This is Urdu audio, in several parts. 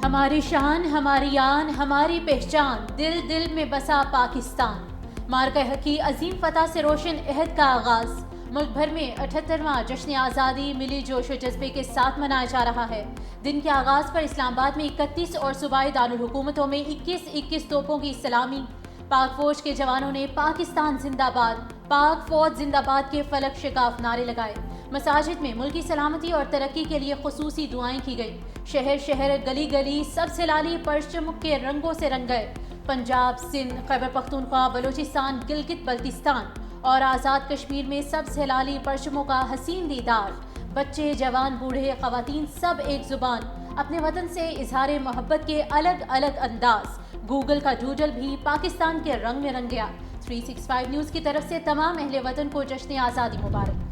ہماری شان، ہماری آن، ہماری پہچان، دل دل میں بسا پاکستان۔ مارکہ حق کی عظیم فتح سے روشن عہد کا آغاز۔ ملک بھر میں 78واں جشن آزادی ملی جوش و جذبے کے ساتھ منایا جا رہا ہے۔ دن کے آغاز پر اسلام آباد میں 31 اور صوبائی دارالحکومتوں میں 21 توپوں کی سلامی۔ پاک فوج کے جوانوں نے پاکستان زندہ باد، پاک فوج زندہ باد کے فلک شگاف نعرے لگائے۔ مساجد میں ملکی سلامتی اور ترقی کے لیے خصوصی دعائیں کی گئیں۔ شہر شہر گلی گلی سب سے لالی پرچم کے رنگوں سے رنگ گئے۔ پنجاب، سندھ، خیبر پختونخوا، بلوچستان، گلگت بلتستان اور آزاد کشمیر میں سب سے لالی پرچموں کا حسین دیدار۔ بچے، جوان، بوڑھے، خواتین سب ایک زبان، اپنے وطن سے اظہار محبت کے الگ الگ انداز۔ گوگل کا ڈوڈل بھی پاکستان کے رنگ میں رنگ گیا۔ 365 نیوز کی طرف سے تمام اہل وطن کو جشن آزادی مبارک۔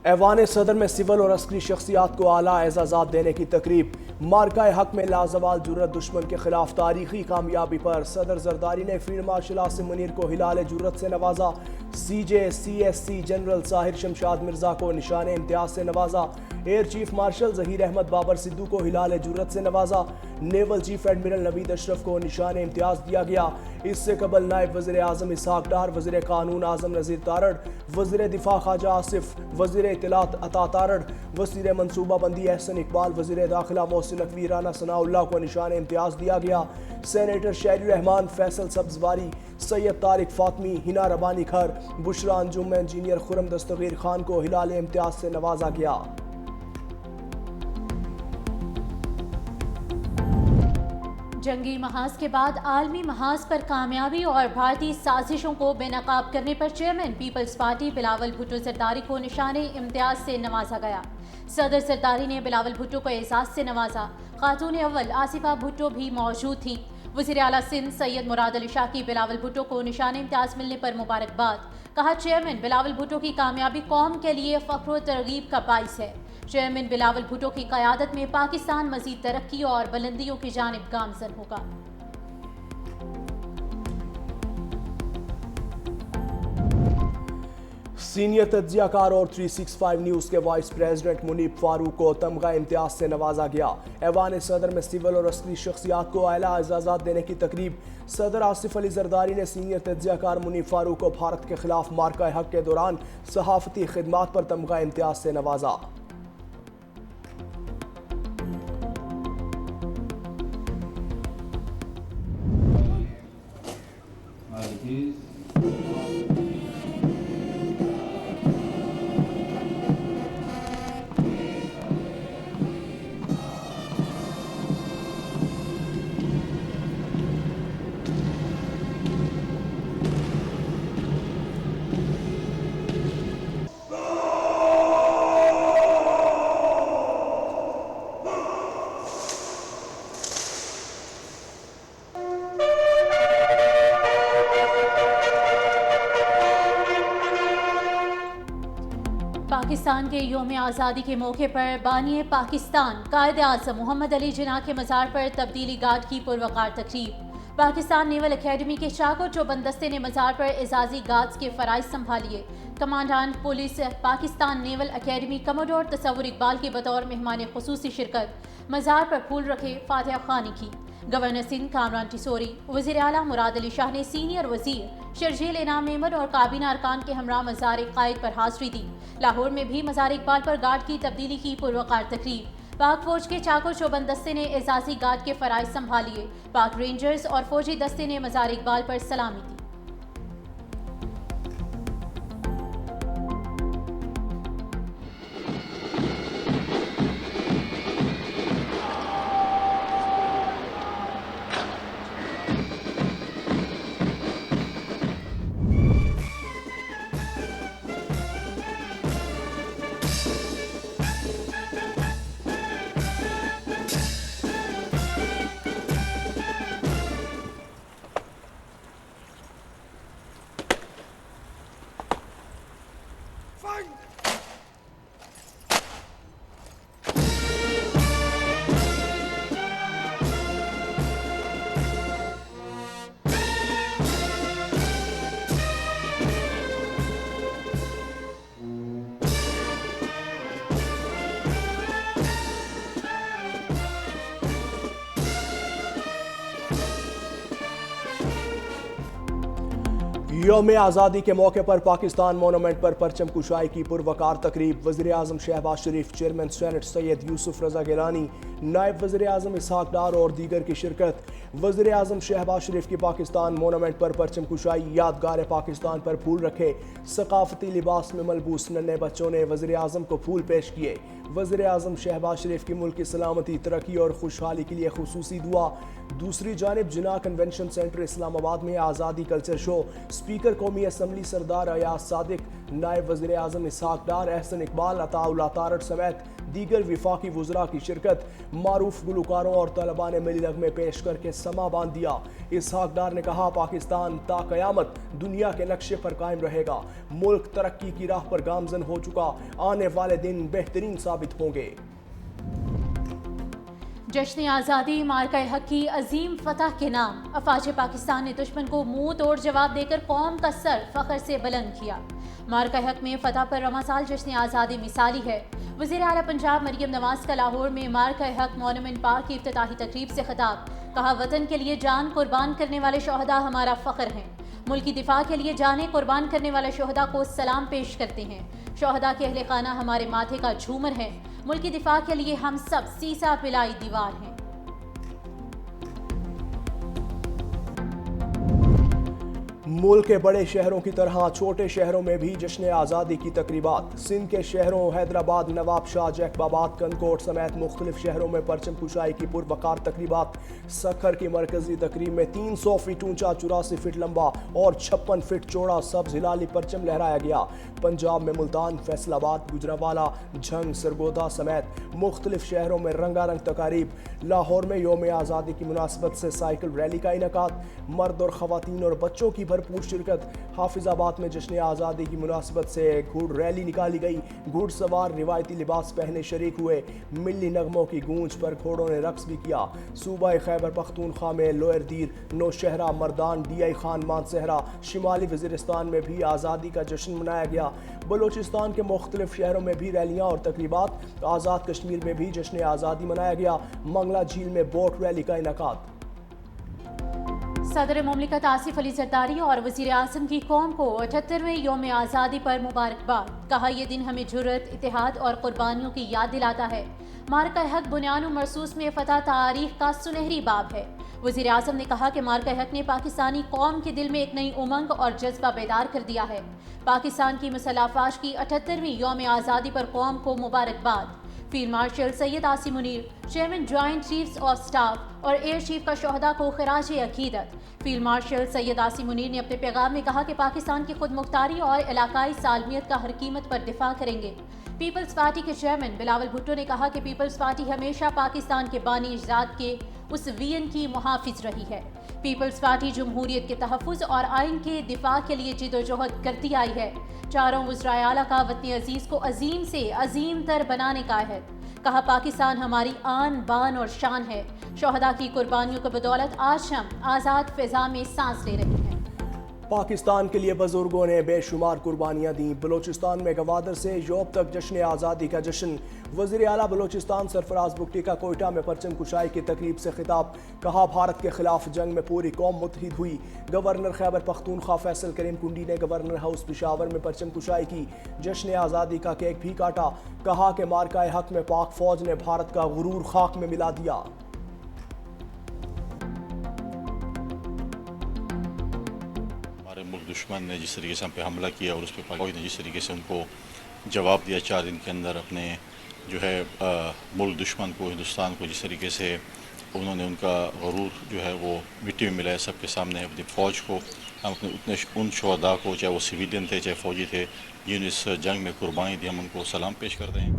ایوان صدر میں سول اور عسکری شخصیات کو اعلیٰ اعزازات دینے کی تقریب۔ مارکہ حق میں لازوال جرت دشمن کے خلاف تاریخی کامیابی پر صدر زرداری نے فیلڈ مارشل عاصم منیر کو ہلال جرت سے نوازا۔ C J C S C general Tahir Shamshad Mirza کو نشان امتیاز سے نوازا۔ Air chief marshal Zaheer Ahmed Babar Sidhu کو ہلال جرت سے نوازا۔ نیول چیف ایڈمرل نوید اشرف کو نشان امتیاز دیا گیا۔ اس سے قبل نائب وزیر اعظم اسحاق ڈار، وزیر قانون اعظم نذیر تارڑ، وزیر دفاع خواجہ آصف، وزیر اطلاعات عطا تارڑ، وزیر منصوبہ بندی احسن اقبال، وزیر داخلہ محسن نقوی، رانا ثناء اللہ کو نشان امتیاز دیا گیا۔ سینیٹر شہری رحمان، فیصل سبزواری، سید طارق فاطمی، ہنا ربانی کھر، بشرا انجم، انجینئر خرم دستگیر خان کو ہلال امتیاز سے نوازا گیا۔ جنگی محاذ کے بعد عالمی محاذ پر کامیابی اور بھارتی سازشوں کو بے نقاب کرنے پر chairman Peoples Party Bilawal Bhutto Zardari کو نشان امتیاز سے نوازا گیا۔ صدر زرداری نے بلاول بھٹو کو اعزاز سے نوازا۔ خاتون اول آصفہ بھٹو بھی موجود تھیں۔ وزیر اعلیٰ سندھ سید مراد علی شاہ کی بلاول بھٹو کو نشان امتیاز ملنے پر مبارکباد۔ کہا، چیئرمین بلاول بھٹو کی کامیابی قوم کے لیے فخر و ترغیب کا باعث ہے۔ چیئرمین بلاول بھٹو کی قیادت میں پاکستان مزید ترقی اور بلندیوں کی جانب گامزن ہوگا۔ سینئر تجزیہ کار اور 365 نیوز کے وائس پریزیڈنٹ منیب فاروق کو تمغہ امتیاز سے نوازا گیا۔ ایوان صدر میں سول اور عسکری شخصیات کو اعلیٰ اعزازات دینے کی تقریب۔ صدر آصف علی زرداری نے سینئر تجزیہ کار منیب فاروق کو بھارت کے خلاف مارکہ حق کے دوران صحافتی خدمات پر تمغہ امتیاز سے نوازا۔ پاکستان کے یوم آزادی کے موقع پر بانی پاکستان قائد اعظم محمد علی جناح کے مزار پر تبدیلی گارڈ کی پروقار تقریب۔ پاکستان نیول اکیڈمی کے چاق و چوبند دستے نے مزار پر اعزازی گارڈز کے فرائض سنبھالیے۔ Commandant police Pakistan naval academy commodore Tasawar Iqbal کی بطور مہمان خصوصی شرکت، مزار پر پھول رکھے، فاتحہ خوانی کی۔ گورنر سندھ کامران ٹیسوری، وزیر اعلیٰ مراد علی شاہ نے سینئر وزیر شرجیل انعام احمد اور کابینہ ارکان کے ہمراہ مزار قائد پر حاضری دی۔ لاہور میں بھی مزار اقبال پر گارڈ کی تبدیلی کی پروقار تقریب۔ پاک فوج کے چاق و چوبند دستے نے اعزازی گارڈ کے فرائض سنبھالیے۔ پاک رینجرز اور فوجی دستے نے مزار اقبال پر سلامی دی۔ یوم آزادی کے موقع پر پاکستان مونومنٹ پر پرچم کشائی کی پروقار تقریب وزیر اعظم شہباز شریف، چیئرمین سینٹ سید یوسف رضا گیلانی، نائب وزیر اعظم اسحاق ڈار اور دیگر کی شرکت۔ وزیر اعظم شہباز شریف کی پاکستان مونومنٹ پر پرچم کشائی، یادگار پاکستان پر پھول رکھے، ثقافتی لباس میں ملبوس ننھے بچوں نے وزیر اعظم کو پھول پیش کیے۔ وزیر اعظم شہباز شریف کی ملک کی سلامتی، ترقی اور خوشحالی کے لیے خصوصی دعا۔ دوسری جانب جناح کنونشن سینٹر اسلام آباد میں آزادی کلچر شو، اسپیکر قومی اسمبلی سردار ایاز صادق، نائب وزیر اعظم اسحاق ڈار، احسن اقبال، عطاء اللہ تارڑ سمیت دیگر وفاقی وزراء کی شرکت۔ معروف گلوکاروں اور طلباء نے ملی نغمے پیش کر کے سما باندھ دیا۔ اسحاق ڈار نے کہا، پاکستان تا قیامت دنیا کے نقشے پر قائم رہے گا، ملک ترقی کی راہ پر گامزن ہو چکا، آنے والے دن بہترین ثابت ہوں گے۔ جشن آزادی مارکہ حق کی عظیم فتح کے نام، افواج پاکستان نے دشمن کو منہ توڑ جواب دے کر قوم کا سر فخر سے بلند کیا۔ مارکہ حق میں فتح پر رواں سال جشن آزادی مثالی ہے۔ وزیر اعلیٰ پنجاب مریم نواز کا لاہور میں مارکہ حق مونومنٹ پارک کی افتتاحی تقریب سے خطاب، کہا، وطن کے لیے جان قربان کرنے والے شہداء ہمارا فخر ہیں، ملکی دفاع کے لیے جانیں قربان کرنے والے شہداء کو سلام پیش کرتے ہیں، شہداء کے اہل خانہ ہمارے ماتھے کا جھومر ہیں، ملکی دفاع کے لیے ہم سب سیسا پلائی دیوار ہیں۔ ملک کے بڑے شہروں کی طرح چھوٹے شہروں میں بھی جشن آزادی کی تقریبات۔ سندھ کے شہروں حیدرآباد، نواب شاہ، جیکب آباد، کنکوٹ سمیت مختلف شہروں میں پرچم کشائی کی پروقار تقریبات۔ سکھر کی مرکزی تقریب میں 300 فٹ اونچا، 84 فٹ لمبا اور 56 فٹ چوڑا سبز ہلالی پرچم لہرایا گیا۔ پنجاب میں ملتان، فیصل آباد، گجرانوالہ، جھنگ، سرگودا سمیت مختلف شہروں میں رنگا رنگ تقاریب۔ لاہور میں یوم آزادی کی مناسبت سے سائیکل ریلی کا انعقاد، مرد اور خواتین اور بچوں کی بھرپور شرکت۔ حافظ آباد میں جشن آزادی کی مناسبت سے گھوڑ ریلی نکالی گئی، گھوڑ سوار روایتی لباس پہنے شریک ہوئے، ملی نغموں کی گونج پر گھوڑوں نے رقص بھی کیا۔ صوبہ خیبر پختونخوا میں lower there, Nowshera, Mardan, D I Khan, Mansehra, شمالی وزیرستان میں بھی آزادی کا جشن منایا گیا۔ بلوچستان کے مختلف شہروں میں بھی ریلیاں اور تقریبات۔ آزاد کشمیر میں بھی جشن آزادی منایا گیا، منگلہ جھیل میں بوٹ ریلی کا انعقاد۔ صدر مملکت آصف علی زرداری اور وزیر اعظم کی قوم کو 78ویں یوم آزادی پر مبارکباد، کہا، یہ دن ہمیں جرأت، اتحاد اور قربانیوں کی یاد دلاتا ہے۔ مارکہ حق بنیان و مرصوص میں فتح تاریخ کا سنہری باب ہے۔ وزیر اعظم نے کہا کہ مارکہ حق نے پاکستانی قوم کے دل میں ایک نئی امنگ اور جذبہ بیدار کر دیا ہے۔ پاکستان کی مسلح افواج کی 78ویں یوم آزادی پر قوم کو مبارکباد۔ Field marshal Syed Asim Munir, chairman joint chiefs of staff اور ایئر چیف کا شہداء کو خراج عقیدت۔ فیلڈ مارشل سید عاصم منیر نے اپنے پیغام میں کہا کہ پاکستان کی خود مختاری اور علاقائی سالمیت کا ہر قیمت پر دفاع کریں گے۔ پیپلز پارٹی کے چیئرمین بلاول بھٹو نے کہا کہ پیپلز پارٹی ہمیشہ پاکستان کے بانی اجداد کے اس وین کی محافظ رہی ہے۔ پیپلز پارٹی جمہوریت کے تحفظ اور آئین کے دفاع کے لیے جدوجہد کرتی آئی ہے۔ چاروں وزرائے اعلیٰ کا وطن عزیز کو عظیم سے عظیم تر بنانے کا عہد، کہا، پاکستان ہماری آن بان اور شان ہے، شہداء کی قربانیوں کی بدولت آج ہم آزاد فضا میں سانس لے رہے ہیں۔ پاکستان کے لیے بزرگوں نے بے شمار قربانیاں دیں۔ بلوچستان میں گوادر سے یوب تک جشن آزادی کا جشن۔ وزیر اعلیٰ بلوچستان سرفراز بگٹی کا کوئٹہ میں پرچم کشائی کی تقریب سے خطاب، کہا، بھارت کے خلاف جنگ میں پوری قوم متحد ہوئی۔ گورنر خیبر پختونخوا فیصل کریم کنڈی نے گورنر ہاؤس پشاور میں پرچم کشائی کی، جشن آزادی کا کیک بھی کاٹا، کہا کہ مارکہ حق میں پاک فوج نے بھارت کا غرور خاک میں ملا دیا۔ ملک دشمن نے جس طریقے سے ہم پہ حملہ کیا اور اس پہ فوج نے جس طریقے سے ان کو جواب دیا 4 دن کے اندر، اپنے جو ہے ملک دشمن کو، ہندوستان کو، جس طریقے سے انہوں نے ان کا غرور جو ہے وہ مٹی میں ملایا سب کے سامنے، اپنی فوج کو، ہم اپنے ان شہداء کو، چاہے وہ سویلین تھے چاہے فوجی تھے، جنہوں نے اس جنگ میں قربانی دی، ہم ان کو سلام پیش کرتے ہیں۔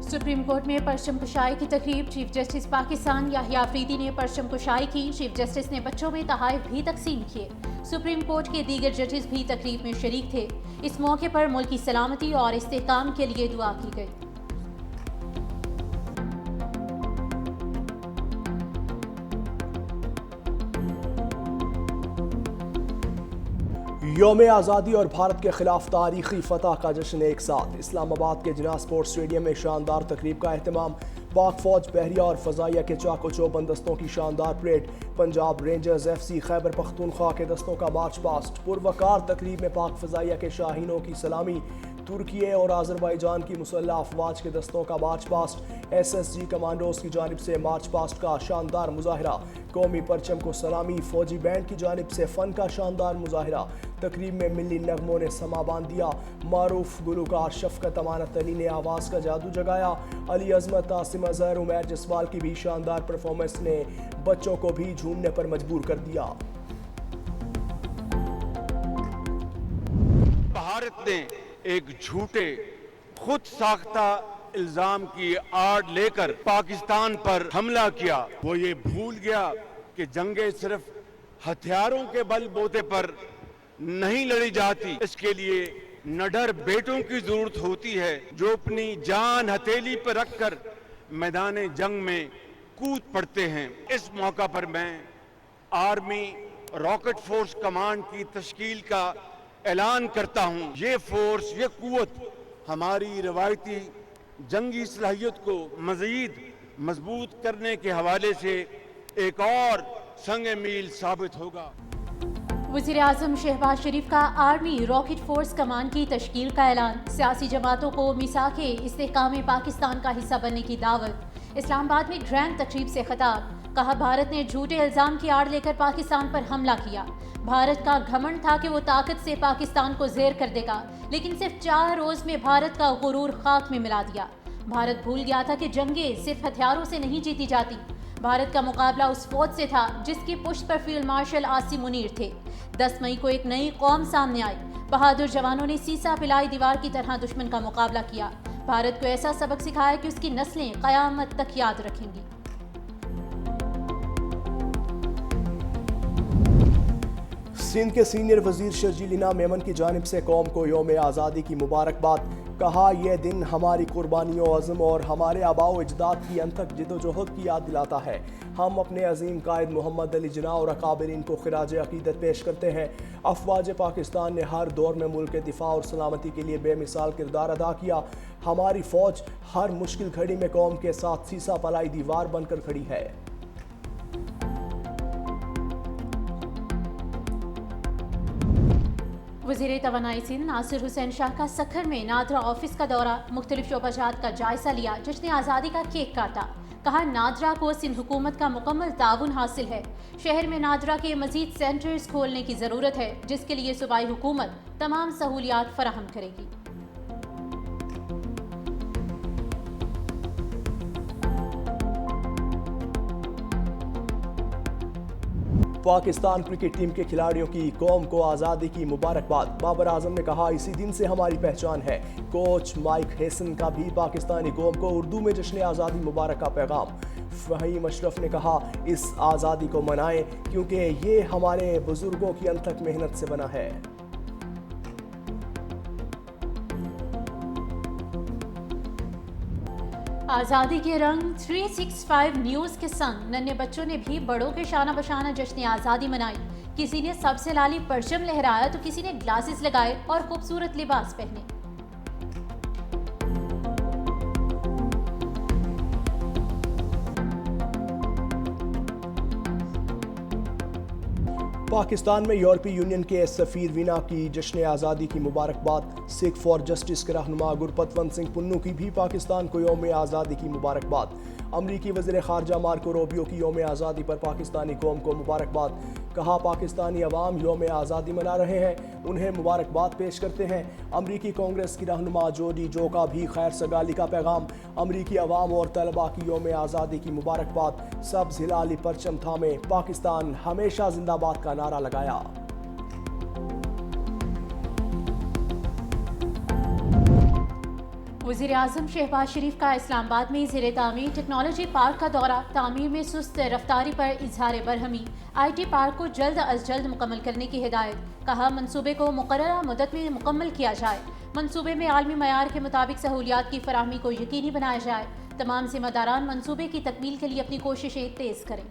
سپریم کورٹ میں پرچم کشائی کی تقریب، چیف جسٹس پاکستان یحییٰ آفریدی نے پرچم کشائی کی، چیف جسٹس نے بچوں میں تحائف بھی تقسیم کیے۔ سپریم کورٹ کے دیگر ججز بھی تقریب میں شریک تھے۔ اس موقع پر ملک کی سلامتی اور استحکام کے لیے دعا کی گئی۔ یوم آزادی اور بھارت کے خلاف تاریخی فتح کا جشن ایک ساتھ۔ اسلام آباد کے جناح اسپورٹس اسٹیڈیم میں شاندار تقریب کا اہتمام۔ پاک فوج بحریہ اور فضائیہ کے چاق و چوبند دستوں کی شاندار parade, Punjab rangers F C Khyber Pakhtunkhwa کے دستوں کا مارچ پاسٹ، پروقار تقریب میں پاک فضائیہ کے شاہینوں کی سلامی، ترکیے اور آذربائیجان کی مسلح افواج کے دستوں کا march past, S S G commandos کی جانب سے مارچ پاسٹ کا شاندار مظاہرہ، قومی پرچم کو سلامی، فوجی بینڈ کی جانب سے فن کا شاندار مظاہرہ، تقریب میں ملی نغموں نے سما باندھ دیا، معروف گلوکار شفقت امانت علی نے آواز کا جادو جگایا، علی عظمت، عاصم اظہر، عمیر جسوال کی بھی شاندار پرفارمنس نے بچوں کو بھی جھومنے پر مجبور کر دیا۔ بھارت نے ایک جھوٹے خود ساختہ الزام کی آڑ لے کر پاکستان پر حملہ کیا۔ وہ یہ بھول گیا کہ جنگیں صرف ہتھیاروں کے بل بوتے پر نہیں لڑی جاتی، اس کے لیے نڈر بیٹوں کی ضرورت ہوتی ہے جو اپنی جان ہتھیلی پر رکھ کر میدان جنگ میں کود پڑتے ہیں۔ اس موقع پر میں آرمی راکٹ فورس کمانڈ کی تشکیل کا اعلان کرتا ہوں۔ یہ فورس، یہ قوت ہماری روایتی جنگی صلاحیت کو مزید مضبوط کرنے کے حوالے سے ایک اور سنگ میل ثابت ہوگا۔ وزیر اعظم شہباز شریف کا آرمی راکٹ فورس کمان کی تشکیل کا اعلان، سیاسی جماعتوں کو میثاق استحکام پاکستان کا حصہ بننے کی دعوت، اسلام آباد میں گرینڈ تقریب سے خطاب، کہا بھارت نے جھوٹے الزام کی آڑ لے کر پاکستان پر حملہ کیا، بھارت کا گھمنڈ تھا کہ وہ طاقت سے پاکستان کو زیر کر دے گا، لیکن صرف 4 روز میں بھارت کا غرور خاک میں ملا دیا، بھارت بھول گیا تھا کہ جنگیں صرف ہتھیاروں سے نہیں جیتی جاتی، بھارت کا مقابلہ اس فوج سے تھا جس کی پشت پر فیلڈ مارشل عاصم منیر تھے۔ 10 مئی کو ایک نئی قوم سامنے آئی، بہادر جوانوں نے سیسا پلائی دیوار کی طرح دشمن کا مقابلہ کیا، بھارت کو ایسا سبق سکھایا کہ اس کی نسلیں قیامت تک یاد رکھیں گی۔ سندھ کے سینئر وزیر شرجیل میمن کی جانب سے قوم کو یوم آزادی کی مبارکباد، کہا یہ دن ہماری قربانیوں، عزم اور ہمارے آباء و اجداد کی انتھک جدوجہد کی یاد دلاتا ہے۔ ہم اپنے عظیم قائد محمد علی جناح اور اکابرین کو خراج عقیدت پیش کرتے ہیں۔ افواج پاکستان نے ہر دور میں ملک کے دفاع اور سلامتی کے لیے بے مثال کردار ادا کیا۔ ہماری فوج ہر مشکل گھڑی میں قوم کے ساتھ سیسا پلائی دیوار بن کر کھڑی ہے۔ وزیر توانائی سندھ ناصر حسین شاہ کا سکھر میں نادرا آفس کا دورہ، مختلف شعبہ جات کا جائزہ لیا، جشن آزادی کا کیک کاٹا، کہا نادرا کو سندھ حکومت کا مکمل تعاون حاصل ہے، شہر میں نادرا کے مزید سینٹرز کھولنے کی ضرورت ہے جس کے لیے صوبائی حکومت تمام سہولیات فراہم کرے گی۔ پاکستان کرکٹ ٹیم کے کھلاڑیوں کی قوم کو آزادی کی مبارکباد، بابر اعظم نے کہا اسی دن سے ہماری پہچان ہے۔ کوچ مائک ہیسن کا بھی پاکستانی قوم کو اردو میں جشن آزادی مبارک کا پیغام، فہیم اشرف نے کہا اس آزادی کو منائیں کیونکہ یہ ہمارے بزرگوں کی انتھک محنت سے بنا ہے۔ آزادی کے رنگ 365 نیوز کے سنگ ننھے بچوں نے بھی بڑوں کے شانہ بشانہ جشن آزادی منائی، کسی نے سب سے لالی پرچم لہرایا تو کسی نے گلاسز لگائے اور خوبصورت لباس پہنے۔ پاکستان میں یورپی یونین کے سفیر وینا کی جشن آزادی کی مبارکباد، سکھ فار جسٹس کے رہنما گرپتونت سنگھ پنو کی بھی پاکستان کو یوم آزادی کی مبارکباد، امریکی وزیر خارجہ مارکو روبیو کی یوم آزادی پر پاکستانی قوم کو مبارکباد، کہا پاکستانی عوام یوم آزادی منا رہے ہیں، انہیں مبارکباد پیش کرتے ہیں۔ امریکی کانگریس کی رہنما جوڈی جو کا بھی خیر سگالی کا پیغام، امریکی عوام اور طلباء کی یوم آزادی کی مبارکباد، سبز ہلالی پرچم تھامے پاکستان ہمیشہ زندہ باد کا نعرہ لگایا۔ وزیر اعظم شہباز شریف کا اسلام آباد میں زیر تعمیر ٹیکنالوجی پارک کا دورہ، تعمیر میں سست رفتاری پر اظہار برہمی، آئی ٹی پارک کو جلد از جلد مکمل کرنے کی ہدایت، کہا منصوبے کو مقررہ مدت میں مکمل کیا جائے، منصوبے میں عالمی معیار کے مطابق سہولیات کی فراہمی کو یقینی بنایا جائے، تمام ذمہ داران منصوبے کی تکمیل کے لیے اپنی کوششیں تیز کریں۔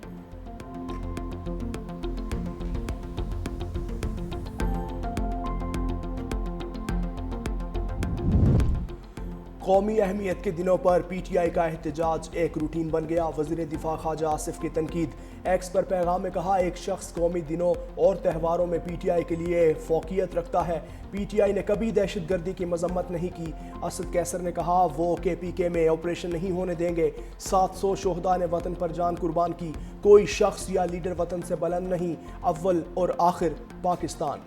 قومی اہمیت کے دنوں پر پی ٹی آئی کا احتجاج ایک روٹین بن گیا. وزیر دفاع خواجہ آصف کی تنقید. ایکس پر پیغام میں کہا ایک شخص قومی دنوں اور تہواروں میں پی ٹی آئی کے لیے فوقیت رکھتا ہے. پی ٹی آئی نے کبھی دہشت گردی کی مذمت نہیں کی. اسد کیسر نے کہا وہ کے پی کے میں آپریشن نہیں ہونے دیں گے. 700 شہداء نے وطن پر جان قربان کی. کوئی شخص یا لیڈر وطن سے بلند نہیں. اول اور آخر پاکستان.